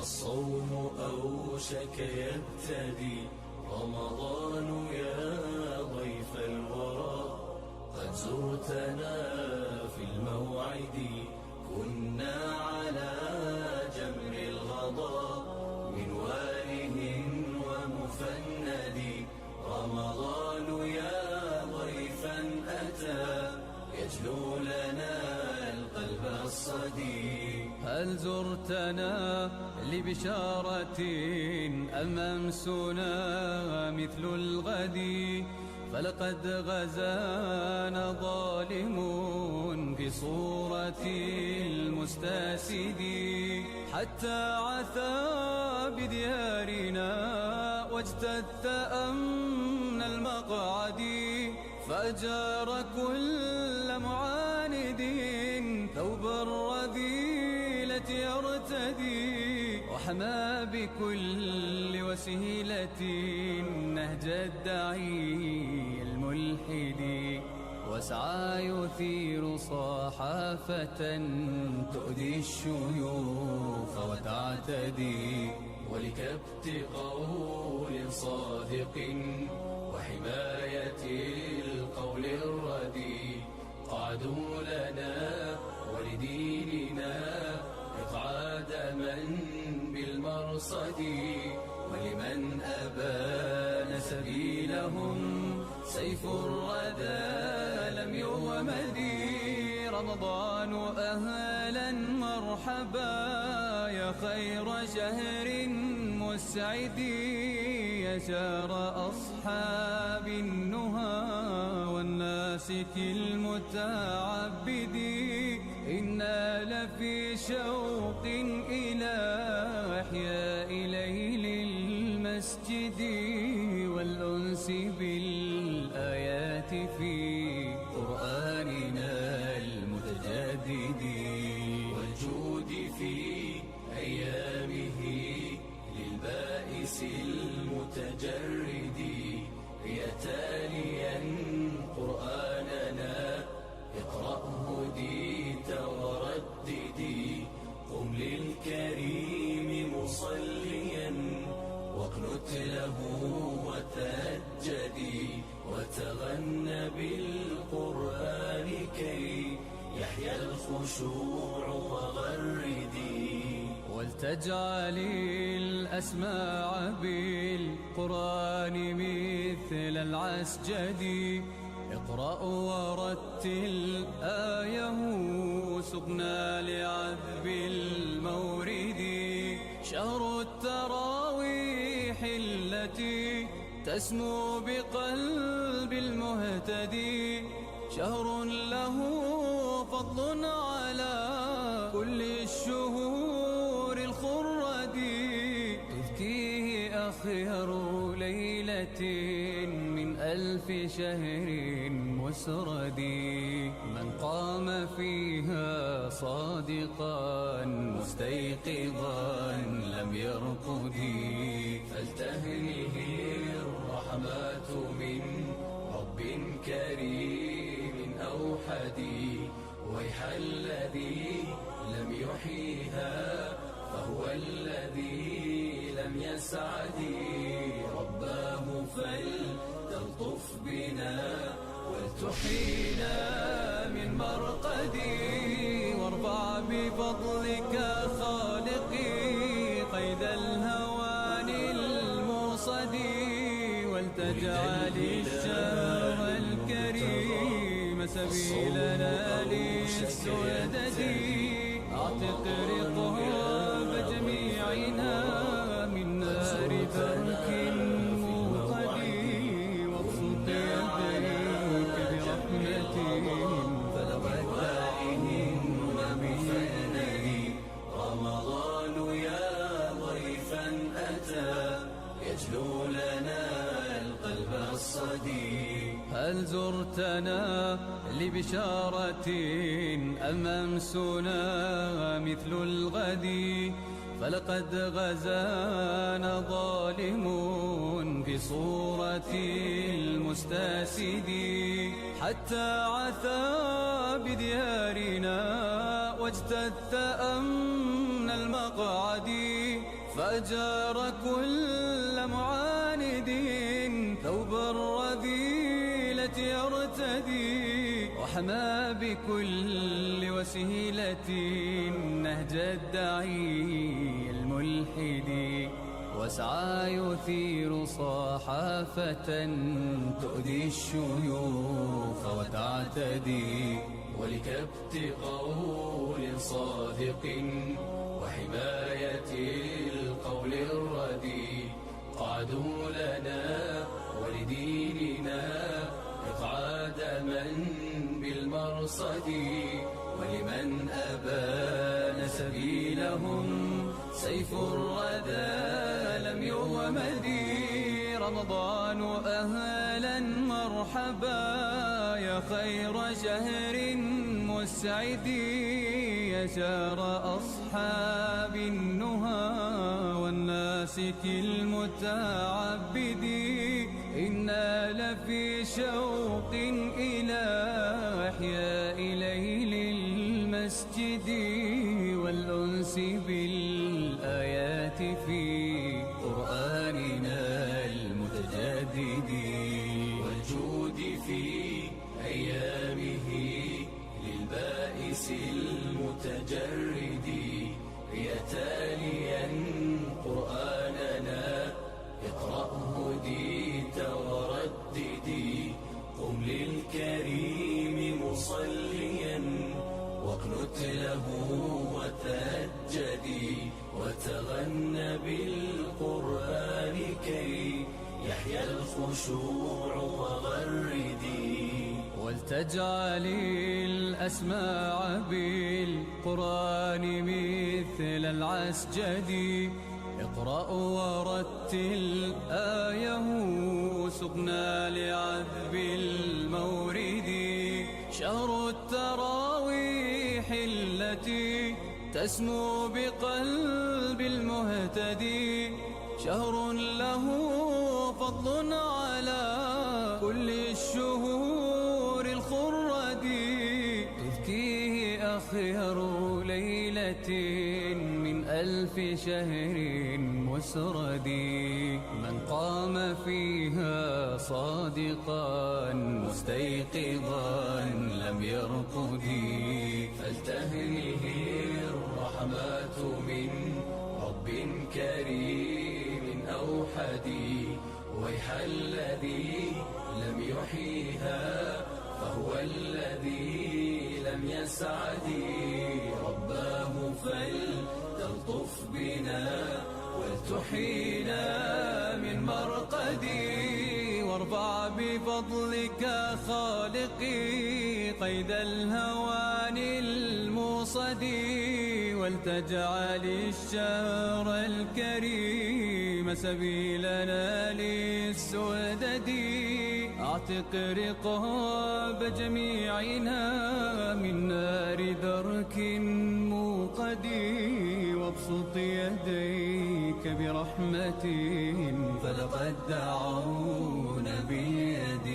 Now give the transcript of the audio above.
الصوم أوشك يبتدي، رمضان يا ضيف الورى قد زرتنا في الموعد. كنا على جمر الغضا من واله ومفند، رمضان يا ضيفا أتى يجلو لنا القلب الصدي. هل زرتنا لبشارة أم أمسنا مثل الغد؟ فلقد غزانا ظالم في صورة المستأسد، حتى عثى بديارنا واجتث أمن المقعد، فأجار كل معاند ثوب الرذيلة يرتدي، وحمى بكل وسيلة نهج الداعي الملحد، وسعى يثير صحافة تؤذي الشيوخ وتعتدي، ولكبت قول صادق وحماية القول الردي، قعدوا لنا ولديننا إقعاد من بالمرصد، ولمن أبان سبيلهم سيف الردى لم يومد. رمضان أهلا مرحبا يا خير شهر مسعد، يا شهر أصحاب النهى والناسك المتعبد، إنا لفي شوق إلى إحياء ليل المسجد، والأنس بالآيات في قرآننا المتجدد، والجود في أيامه للبائس المتجرد، يا تاليا قرآننا اقرأه هديت ورددي، قم للكريم مصليا واقنت له وتهجدي، وتغن بالقرآن كي يحيى الخشوع وغردي، ولتجعل الأسماع بالقرآن مثل العسجد، اقرأ ورتل آيه سقنا لعذب المورد، شهر التراويح التي تسمو بقلب المهتدي، شهر له فضل على كل الشهور الخرد، تذكيه أخير ليلة من 1000 شهر مسرد، من قام فيها صادقا مستيقظا لم يرقد، فلتهنه الرحمات من رب كريم أوحد، ويح الذي لم يحييها فهو الذي لم يسعد، رباه فلتلطف بنا ولتحيينا من مرقدي، وارفع بفضلك خالقي قيد الهوان المرصد، ولتجعل الشهر الكريم سبيلنا للسدد، اعتق رقاب جميعنا من نار ترك موقد، وابسط يديك برحمتهم فلوائهم ومفندي، رمضان يا ضيفا أتى يجلو لنا القلب الصدي. هل زرتنا لبشارة أم أمسنا مثل الغد؟ فلقد غزانا ظالم في صورة المستأسد، حتى عثى بديارنا واجتث أمن المقعد، فجار كل معاند ثوب الرذيلة يرتدي، وحمى بكل وسيلة نهج الداعي الملحد، وسعى يثير صحافة تؤذي الشيوخ وتعتدي، ولكبت قول صادق وحماية القول الردي، قعدوا لنا ولديننا إقعاد من بالمرصد، ولمن أبان سبيلهم سيف الردى لم يغمد. رمضان أهلا مرحبا يا خير شهر مسعد، يا شهر أصحاب النهى والناسك المتعبد، إنا لفي شوق إلى إحياء ليل المسجد، والأنس بالآيات في قرآننا المتجدد، والجود في أيامه للبائس المتجرد، يا تاليا قرآننا اقرأه هديت ورددي، قم للكريم مصليا واقنت له وتهجدي، وتغنى بالقرآن كي يحيى الخشوع وغردي، ولتجعل الأسماع بالقرآن مثل العسجد، اقرأ ورتل آيه سقنا لعذب المورد، شهر التراويح التي تسمو بقلب المهتدي، شهر له فضل على كل الشهور الخرد، تذكيه أخير ليلة من 1000 شهر مسرد، من قام فيها صادقا مستيقظا لم يرقد، فلتهنه الرحمات من رب كريم أوحد، ويح الذي لم يحييها فهو الذي لم يسعد، رباه فلتلطف بنا ولتحيينا من مرقدي، وارفع بفضلك خالقي قيد الهوان الموصدي، ولتجعل الشهر الكريم سبيلنا للسدد، اعتق رقاب جميعنا من نار درك موقد، وابسط يديك برحمة فلقد دعونا باليد.